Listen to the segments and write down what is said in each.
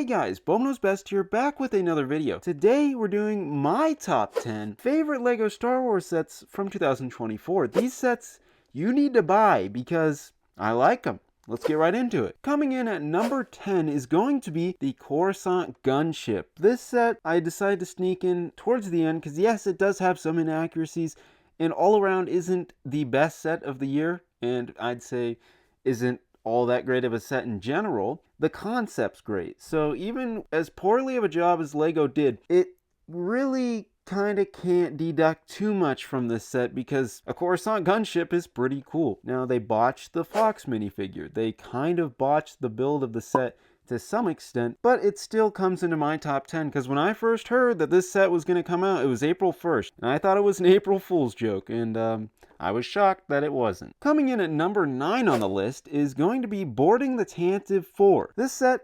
Hey guys, Bono's Best here, back with another video. Today we're doing my top 10 favorite LEGO Star Wars sets from 2024. These sets you need to buy because I like them. Let's get right into it. Coming in at number 10 is going to be the Coruscant gunship. This set I decided to sneak in towards the end because yes, it does have some inaccuracies and all around isn't the best set of the year, and I'd say isn't all that great of a set in general. The concept's great. So even as poorly of a job as LEGO did, it really kind of can't deduct too much from this set because a Coruscant gunship is pretty cool. Now, they botched the Fox minifigure. They kind of botched the build of the set to some extent, but it still comes into my top 10 because when I first heard that this set was going to come out, it was April 1st, and I thought it was an April Fool's joke, and I was shocked that it wasn't. Coming in at number 9 on the list is going to be Boarding the Tantive 4. This set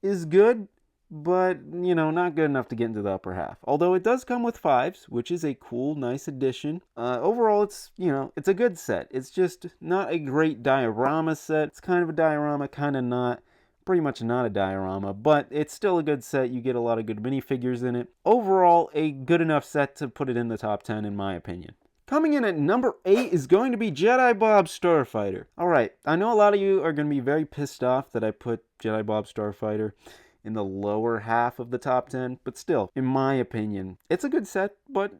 is good, but, you know, not good enough to get into the upper half. Although it does come with 5s, which is a cool, nice addition. Overall, it's, you know, it's a good set. It's just not a great diorama set. It's kind of a diorama, kind of not. Pretty much not a diorama, but it's still a good set. You get a lot of good minifigures in it. Overall, a good enough set to put it in the top 10 in my opinion. Coming in at number 8 is going to be Jedi Bob Starfighter. Alright, I know a lot of you are going to be very pissed off that I put Jedi Bob Starfighter in the lower half of the top 10, but still, in my opinion, it's a good set, but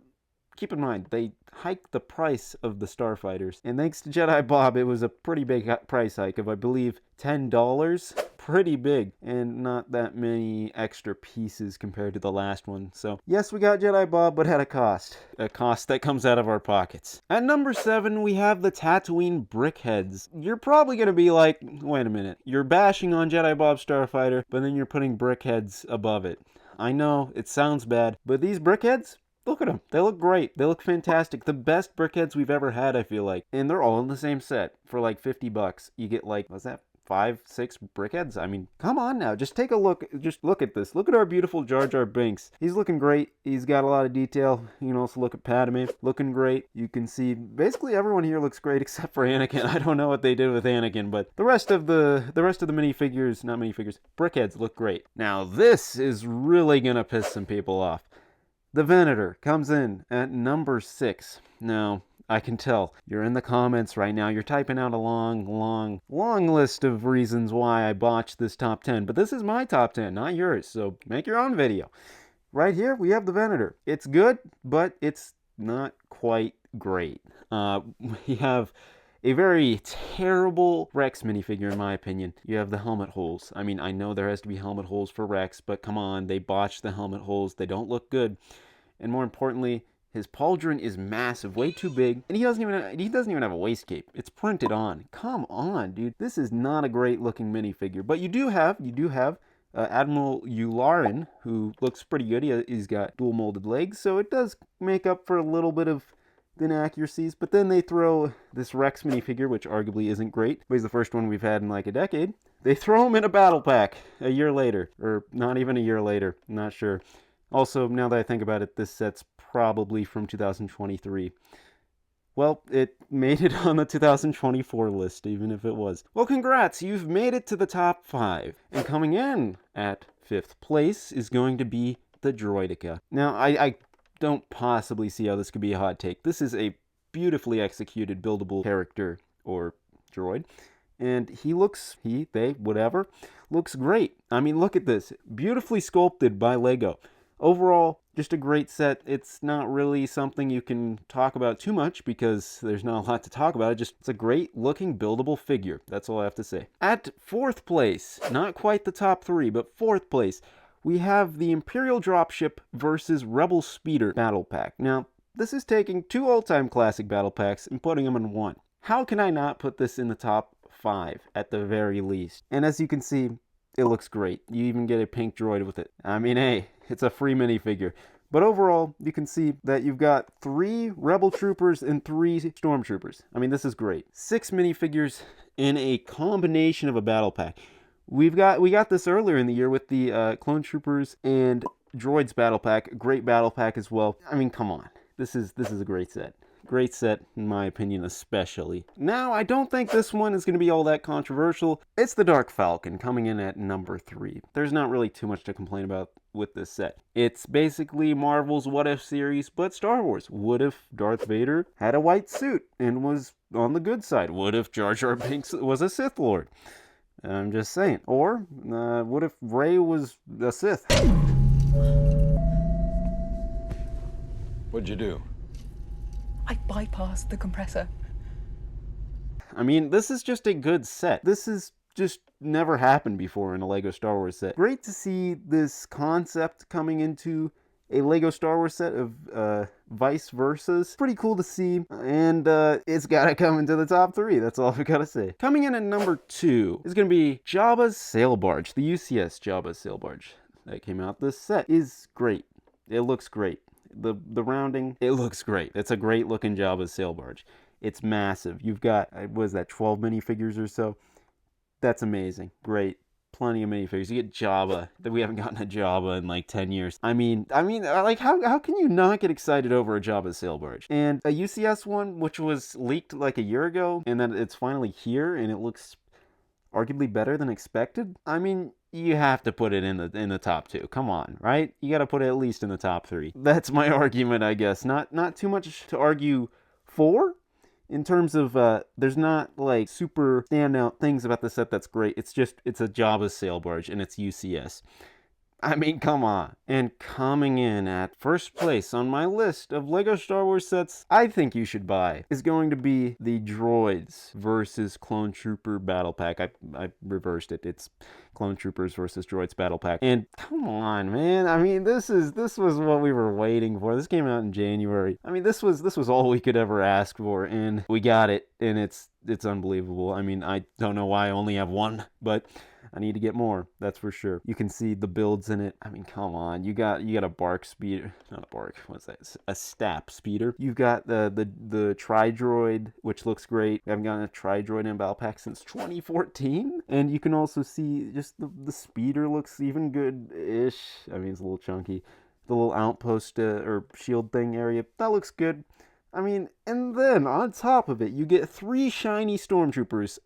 keep in mind, they hiked the price of the Starfighters, and thanks to Jedi Bob, it was a pretty big price hike of, I believe, $10. Pretty big, and not that many extra pieces compared to the last one. So, yes, we got Jedi Bob, but at a cost that comes out of our pockets. At number 7, we have the Tatooine Brickheads. You're probably going to be like, wait a minute, you're bashing on Jedi Bob Starfighter, but then you're putting Brickheads above it. I know, it sounds bad, but these Brickheads, look at them. They look great. They look fantastic. The best Brickheads we've ever had, I feel like. And they're all in the same set for like $50. You get like, what's that? 5-6 Brickheads? I mean, come on now. Just take a look. Just look at this. Look at our beautiful Jar Jar Binks. He's looking great. He's got a lot of detail. You can also look at Padme. Looking great. You can see basically everyone here looks great except for Anakin. I don't know what they did with Anakin, but the rest of the minifigures, not minifigures, Brickheads look great. Now, this is really going to piss some people off. The Venator comes in at number 6. Now, I can tell you're in the comments right now. You're typing out a long list of reasons why I botched this top 10. But this is my top 10, not yours. So make your own video. Right here, we have the Venator. It's good, but it's not quite great. We have a very terrible Rex minifigure, in my opinion. You have the helmet holes. I mean, I know there has to be helmet holes for Rex, but come on, they botched the helmet holes. They don't look good. And more importantly, his pauldron is massive, way too big, and he doesn't even have a waist cape. It's printed on. Come on, dude. This is not a great looking minifigure. But you do have Admiral Yularen, who looks pretty good. He's got dual molded legs, so it does make up for a little bit of inaccuracies. But then they throw this Rex minifigure, which arguably isn't great, but he's the first one we've had in like a decade. They throw him in a battle pack a year later, or not even a year later. I'm not sure. Also, now that I think about it, this set's probably from 2023. Well, it made it on the 2024 list, even if it was. Well, congrats, you've made it to the top 5. And coming in at 5th place is going to be the Droideka. Now, I don't possibly see how this could be a hot take. This is a beautifully executed buildable character, or droid. And whatever, looks great. I mean, look at this. Beautifully sculpted by LEGO. Overall, just a great set. It's not really something you can talk about too much because there's not a lot to talk about. It's a great looking buildable figure. That's all I have to say. At 4th place, not quite the top 3, but 4th place, we have the Imperial Dropship versus Rebel Speeder Battle Pack. Now, this is taking 2 all-time classic battle packs and putting them in one. How can I not put this in the top 5 at the very least? And as you can see, it looks great. You even get a pink droid with it. I mean, hey, it's a free minifigure. But overall, you can see that you've got 3 Rebel Troopers and 3 Stormtroopers. I mean, this is great. 6 minifigures in a combination of a battle pack. We got this earlier in the year with the Clone Troopers and Droids battle pack. Great battle pack as well. I mean, come on. This is a great set. Great set, in my opinion, especially. Now, I don't think this one is going to be all that controversial. It's the Dark Falcon, coming in at number 3. There's not really too much to complain about with this set. It's basically Marvel's What If series, but Star Wars. What if Darth Vader had a white suit and was on the good side? What if Jar Jar Binks was a Sith Lord? I'm just saying. Or, what if Rey was a Sith? What'd you do? I bypassed the compressor. I mean, this is just a good set. This is just never happened before in a LEGO Star Wars set. Great to see this concept coming into a LEGO Star Wars set of vice versas. Pretty cool to see, and it's gotta come into the top 3. That's all we gotta say. Coming in at number 2 is gonna be Jabba's Sail Barge, the UCS Jabba's Sail Barge that came out. This set is great. It looks great. The rounding, it looks great. It's a great looking Jabba's Sail Barge. It's massive. You've got, what is that, 12 minifigures or so? That's amazing. Great. Plenty of minifigures. You get Jabba. We haven't gotten a Jabba in like 10 years. I mean, like, how can you not get excited over a Jabba Sail Barge? And a UCS one, which was leaked like a year ago, and then it's finally here, and it looks arguably better than expected. I mean, you have to put it in the top 2. Come on, right? You got to put it at least in the top 3. That's my argument, I guess. Not too much to argue for. In terms of, there's not, like, super standout things about the set that's great. It's a Jabba's Sail Barge, and it's UCS. I mean, come on. And coming in at first place on my list of LEGO Star Wars sets I think you should buy is going to be the Droids versus Clone Trooper Battle Pack. I reversed it. It's Clone Troopers versus Droids Battle Pack. And come on, man. I mean, this was what we were waiting for. This came out in January. I mean, this was all we could ever ask for, and we got it, and it's unbelievable. I mean, I don't know why I only have one, but I need to get more, that's for sure. You can see the builds in it. I mean, come on. You got a bark speeder. Not a bark. What's that? A stap speeder. You've got the Tri-Droid, which looks great. We haven't gotten a Tri-Droid in Battle Pack since 2014. And you can also see just the speeder looks even good-ish. I mean, it's a little chunky. The little outpost or shield thing area, that looks good. I mean, and then on top of it, you get 3 shiny stormtroopers.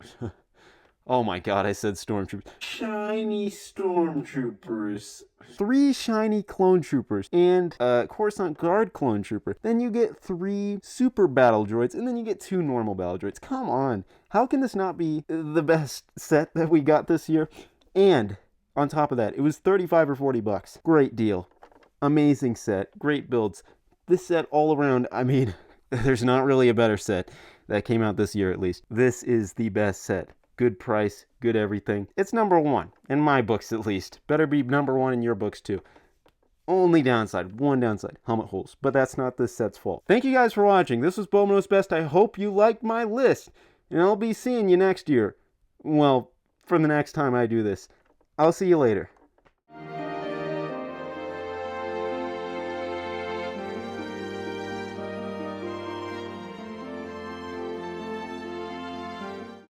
Oh my god, I said stormtroopers. Shiny stormtroopers. 3 shiny clone troopers. And Coruscant Guard clone trooper. Then you get 3 super battle droids. And then you get 2 normal battle droids. Come on. How can this not be the best set that we got this year? And on top of that, it was 35 or 40 bucks. Great deal. Amazing set. Great builds. This set all around, I mean, there's not really a better set that came out this year at least. This is the best set. Good price, good everything. It's number 1, in my books at least. Better be number 1 in your books too. Only downside, one downside, helmet holes. But that's not this set's fault. Thank you guys for watching. This was Bo Knows Best. I hope you liked my list. And I'll be seeing you next year. Well, for the next time I do this. I'll see you later.